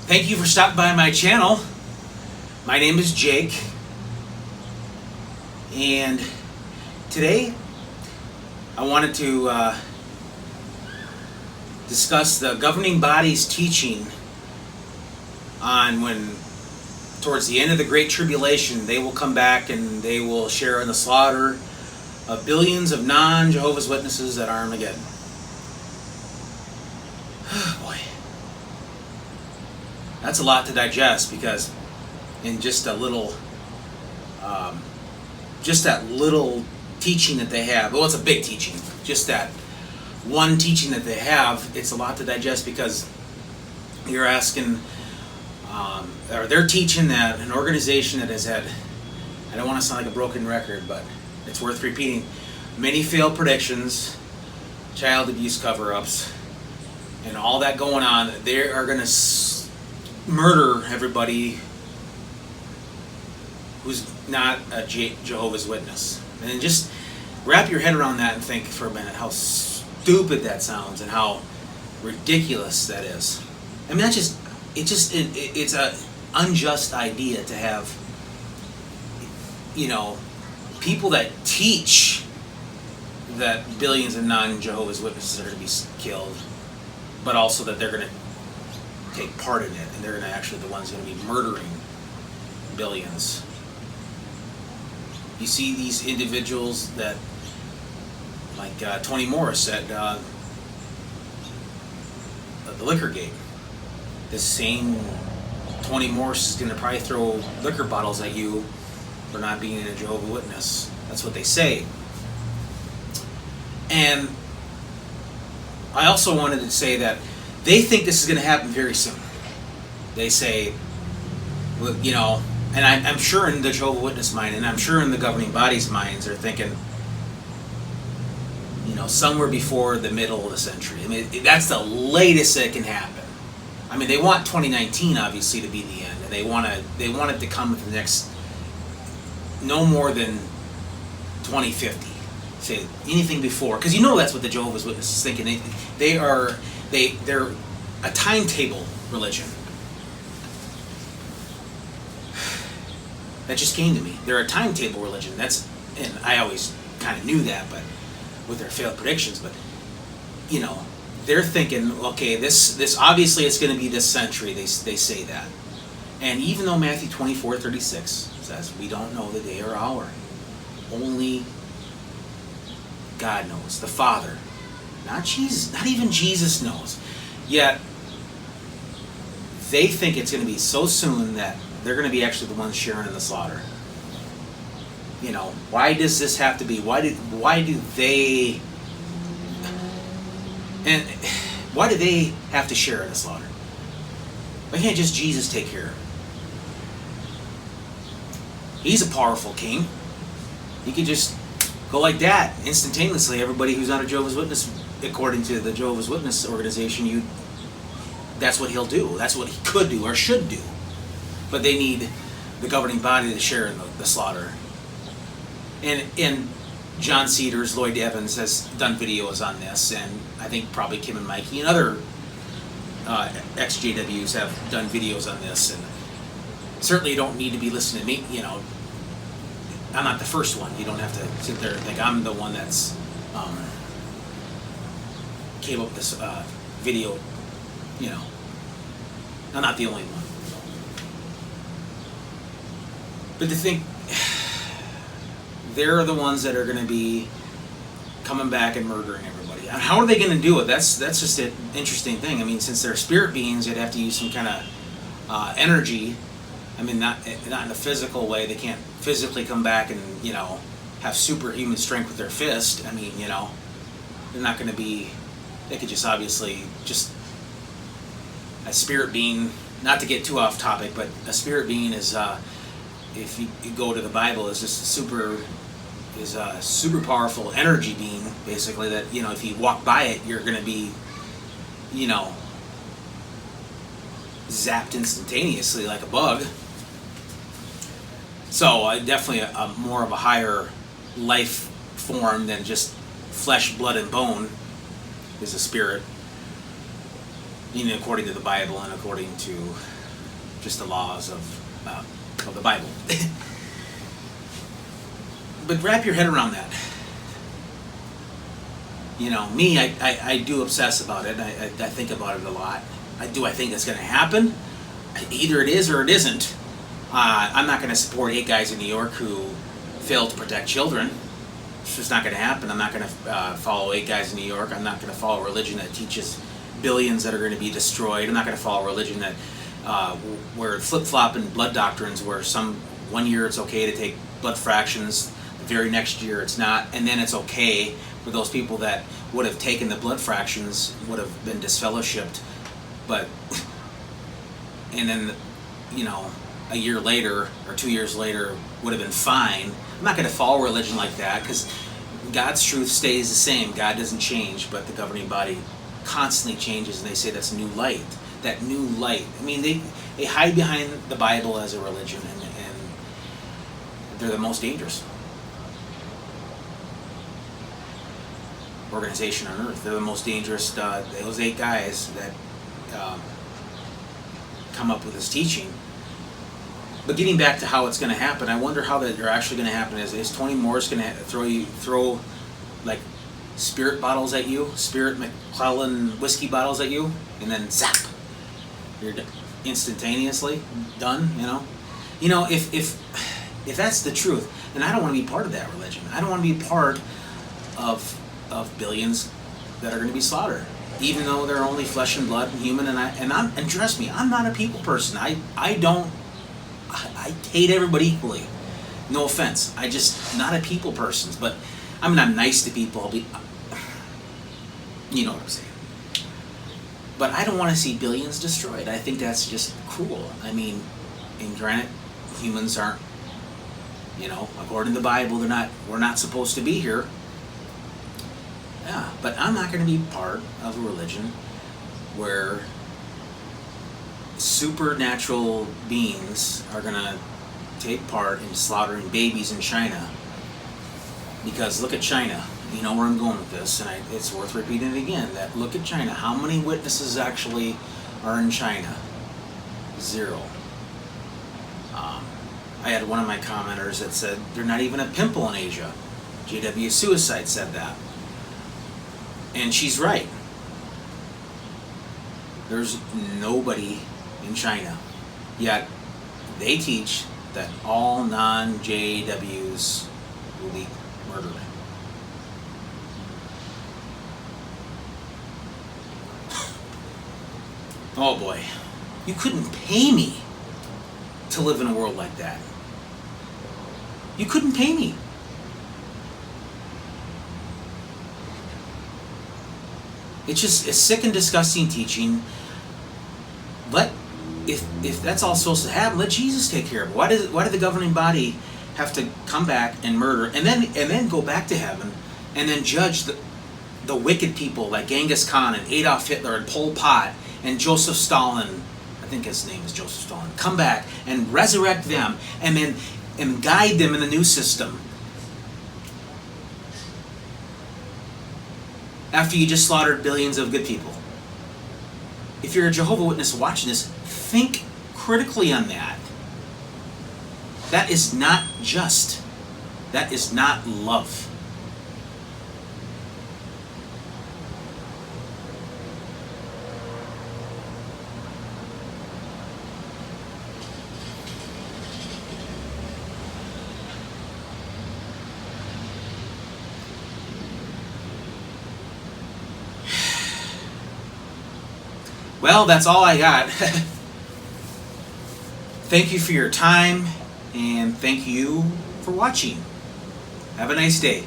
Thank you for stopping by my channel. My name is Jake, and today I wanted to discuss the governing body's teaching on when, towards the end of the Great Tribulation, they will come back and they will share in the slaughter of billions of non-Jehovah's Witnesses at Armageddon. Boy, that's a lot to digest, because in just a little, just that little teaching that they have, well, it's a big teaching, just that one teaching that they have, it's a lot to digest, because you're asking, or they're teaching that an organization that has had, I don't want to sound like a broken record, but it's worth repeating, many failed predictions, child abuse cover-ups, and all that going on, they are going to murder everybody who's not a Jehovah's Witness. And then just wrap your head around that and think for a minute how stupid that sounds and how ridiculous that is. I mean, it's a unjust idea to have, people that teach that billions of non-Jehovah's Witnesses are going to be killed, but also that they're going to take part in it, and they're going to actually the ones going to be murdering billions. You see these individuals that, like Tony Morris at the liquor gate. The same Tony Morris is going to probably throw liquor bottles at you for not being a Jehovah's Witness. That's what they say. And I also wanted to say that they think this is going to happen very soon. They say, and I'm sure in the Jehovah's Witness mind, and I'm sure in the governing body's minds, they're thinking, somewhere before the middle of the century. I mean, that's the latest that can happen. I mean, they want 2019 obviously to be the end, and they want it to come within the next, no more than 2050. Say anything before, because that's what the Jehovah's Witnesses is thinking. They're a timetable religion. That just came to me. They're a timetable religion. And I always kind of knew that, but with their failed predictions. But they're thinking, okay, this obviously it's going to be this century. They say that, and even though Matthew 24:36 says we don't know the day or hour, only God knows, the Father, not Jesus, not even Jesus knows. Yet they think it's going to be so soon that they're going to be actually the ones sharing in the slaughter. Why does this have to be? Why do they have to share in the slaughter? Why can't just Jesus take care of it? He's a powerful king. He could just go like that instantaneously. Everybody who's not a Jehovah's Witness, according to the Jehovah's Witness organization, that's what he'll do. That's what he could do or should do. But they need the governing body to share in the slaughter. And John Cedars, Lloyd Evans has done videos on this, and I think probably Kim and Mikey and other ex-JWs have done videos on this. And certainly you don't need to be listening to me. I'm not the first one. You don't have to sit there and think I'm the one that's came up with this video. I'm not the only one. But to think they're the ones that are going to be coming back and murdering everybody. How are they going to do it? That's just an interesting thing. I mean, since they're spirit beings, they'd have to use some kind of energy. I mean, not in a physical way. They can't physically come back and have superhuman strength with their fist. I mean, they're not going to be. They could just obviously just a spirit being. Not to get too off topic, but a spirit being is. If you go to the Bible, is just a super powerful energy being, basically, that if you walk by it, you're going to be zapped instantaneously like a bug. So definitely a more of a higher life form than just flesh, blood, and bone is a spirit, according to the Bible and according to just the laws of the Bible. But wrap your head around that. You know, me, I do obsess about it. I think about it a lot. I think it's going to happen? Either it is or it isn't. I'm not going to support 8 guys in New York who fail to protect children. It's just not going to happen. I'm not going to follow 8 guys in New York. I'm not going to follow a religion that teaches billions that are going to be destroyed. I'm not going to follow a religion that where flip-flopping blood doctrines, where one year it's okay to take blood fractions, the very next year it's not, and then it's okay for those people that would have taken the blood fractions would have been disfellowshipped, but and then, you know, a year later or 2 years later would have been fine. I'm not going to follow a religion like that, because God's truth stays the same. God doesn't change, but the governing body constantly changes, and they say that's new light. That new light. I mean, they hide behind the Bible as a religion, and they're the most dangerous organization on earth. They're the most dangerous. Those 8 guys that come up with this teaching. But getting back to how it's going to happen, I wonder how they're actually going to happen. Is Tony Morris going to throw like spirit bottles at you, Spirit McClellan whiskey bottles at you, and then zap, you're instantaneously done? You know, if that's the truth, then I don't want to be part of that religion. I don't want to be part of billions that are going to be slaughtered, even though they're only flesh and blood and human. And trust me, I'm not a people person. I hate everybody equally. No offense. I just not a people person. But I mean, I'm nice to people. You know what I'm saying. But I don't want to see billions destroyed. I think that's just cruel. I mean, and granted, humans aren't, according to the Bible, we're not supposed to be here. Yeah, but I'm not going to be part of a religion where supernatural beings are going to take part in slaughtering babies in China. Because look at China. You know where I'm going with this, and it's worth repeating it again. That look at China. How many witnesses actually are in China? 0. I had one of my commenters that said they're not even a pimple in Asia. JW Suicide said that. And she's right. There's nobody in China. Yet they teach that all non-JWs will be murdered. Oh boy. You couldn't pay me to live in a world like that. You couldn't pay me. It's just a sick and disgusting teaching. If that's all supposed to happen, let Jesus take care of it. Why did the governing body have to come back and murder and then go back to heaven and then judge the wicked people like Genghis Khan and Adolf Hitler and Pol Pot and Joseph Stalin? I think his name is Joseph Stalin. Come back and resurrect them and guide them in the new system. After you just slaughtered billions of good people. If you're a Jehovah's Witness watching this, think critically on that. That is not just. That is not love. Well, that's all I got. Thank you for your time, and thank you for watching. Have a nice day.